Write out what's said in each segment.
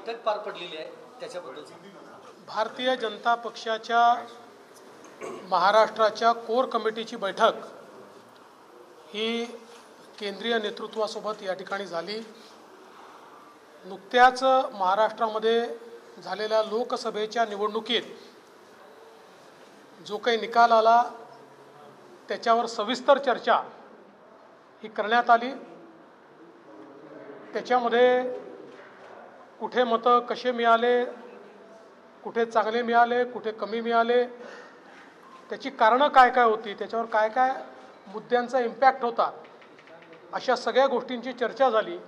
बैठक पार पडलेली आहे त्याच्याबद्दल भारतीय जनता पक्षाच्या महाराष्ट्राच्या कोर कमिटीची बैठक ही केंद्रीय नेतृत्वासोबत या ठिकाणी झाली। नुकत्याच महाराष्ट्रामध्ये झालेल्या लोकसभेच्या निवडणुकीत जो काही निकाल आला त्याच्यावर सविस्तर चर्चा ही करण्यात आली। त्याच्यामध्ये कुठे मतं कसे मिळाले, कुठे चांगले मिळाले, कुठे कमी मिळाले, त्याची कारणं काय काय होती, त्याच्यावर काय काय मुद्द्यांचा इम्पॅक्ट होता, अशा सगळ्या गोष्टींची चर्चा झाली।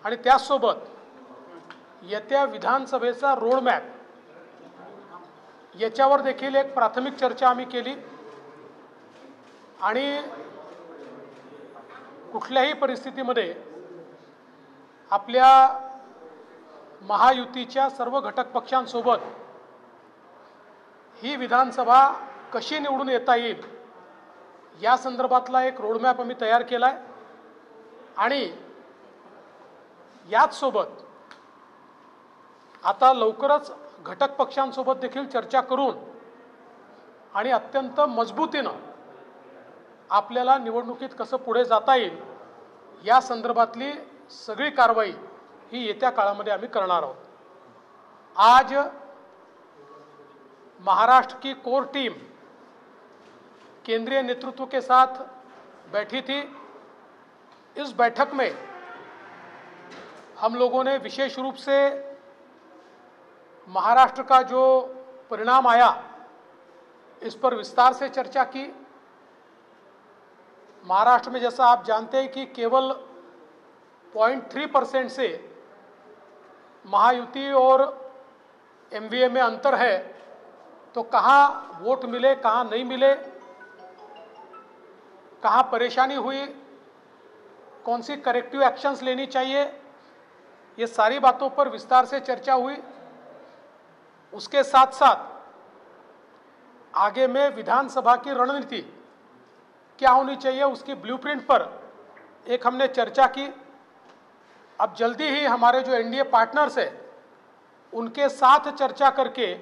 आणि त्याचसोबत येत्या विधानसभेचा रोडमॅप याच्यावर देखील एक प्राथमिक चर्चा आम्ही केली। आणि कुठल्याही परिस्थितीमध्ये आपल्या महायुतीच्या सर्व घटक पक्षांसोबत ही विधानसभा कशी निवडून येता येईल या संदर्भातला एक रोडमॅप आम्ही तयार केला आहे। आणि याच सोबत आता लवकरच घटक पक्षांसोबत देखील चर्चा करून आणि अत्यंत मजबूतीनं आपल्याला निवडणुकीत कसं पुढे जाता येईल या संदर्भातली सगळी कारवाई ही येत्या काळामध्ये आम्ही करणार आहोत। आज महाराष्ट्र की कोर टीम केंद्रीय नेतृत्व के साथ बैठी थी। इस बैठक में हम लोगों ने विशेष रूप से महाराष्ट्र का जो परिणाम आया इस पर विस्तार से चर्चा की। महाराष्ट्र में जैसा आप जानते हैं कि केवल 0.3% से महायुति और एमवीए में अंतर है, तो कहाँ वोट मिले कहाँ नहीं मिले, कहाँ परेशानी हुई, कौन सी करेक्टिव एक्शंस लेनी चाहिए, ये सारी बातों पर विस्तार से चर्चा हुई। उसके साथ साथ आगे में विधानसभा की रणनीति क्या होनी चाहिए उसकी ब्लूप्रिंट पर एक हमने चर्चा की। अब जल्दी ही हमारे जो एनडीए पार्टनर्स हैं उनके साथ चर्चा करके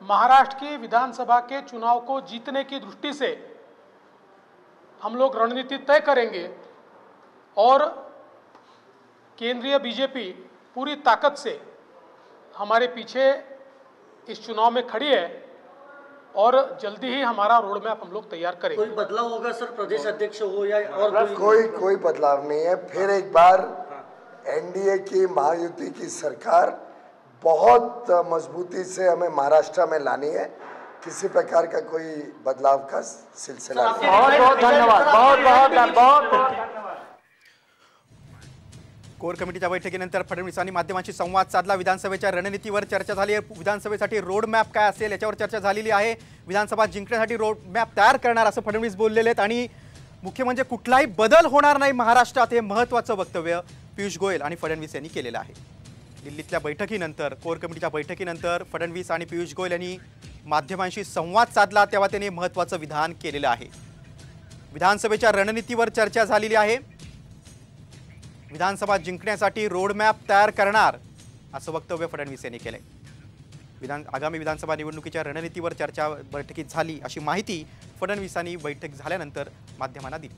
महाराष्ट्र की विधानसभा के चुनाव को जीतने की दृष्टि से हम लोग रणनीति तय करेंगे। और केंद्रीय बीजेपी पूरी ताकत से हमारे पीछे इस चुनाव में खड़ी है और जल्दी ही हमारा रोड मैप हम लोग तैयार करेंगे। कोई बदलाव होगा सर, प्रदेश अध्यक्ष हो या और कोई बदलाव नहीं है। फिर एक बार एनडीए की महायुति की सरकार बहुत मजबूती से हमें महाराष्ट्र में लानी है। किसी प्रकार का कोई बदलाव का सिलसिला नहीं। बहुत बहुत धन्यवाद, बहुत बहुत कोर कमिटीच्या बैठकीनंतर फडणवीसांनी माध्यमांशी संवाद साधला। विधानसभेच्या रणनीतीवर चर्चा झाली आहे। विधानसभेसाठी रोड मॅप काय असेल याच्यावर चर्चा झालेली आहे। विधानसभा जिंकण्यासाठी रोड मॅप तयार करणार असं फडणवीस बोललेले आहेत। आणि मुख्य म्हणजे कुठलाही बदल होणार नाही महाराष्ट्रात, हे महत्त्वाचं वक्तव्य पियुष गोयल आणि फडणवीस यांनी केलेलं आहे। दिल्लीतल्या बैठकीनंतर, कोर कमिटीच्या बैठकीनंतर फडणवीस आणि पियुष गोयल यांनी माध्यमांशी संवाद साधला तेव्हा त्यांनी महत्त्वाचं विधान केलेलं आहे। विधानसभेच्या रणनीतीवर चर्चा झालेली आहे। विधानसभा जिंकण्यासाठी रोडमॅप तयार करणार असं वक्तव्य फडणवीस यांनी केलंय। आगामी विधानसभा निवडणुकीच्या रणनीतीवर चर्चा बैठकीत झाली अशी माहिती फडणवीसांनी बैठक झाल्यानंतर माध्यमांना दिली।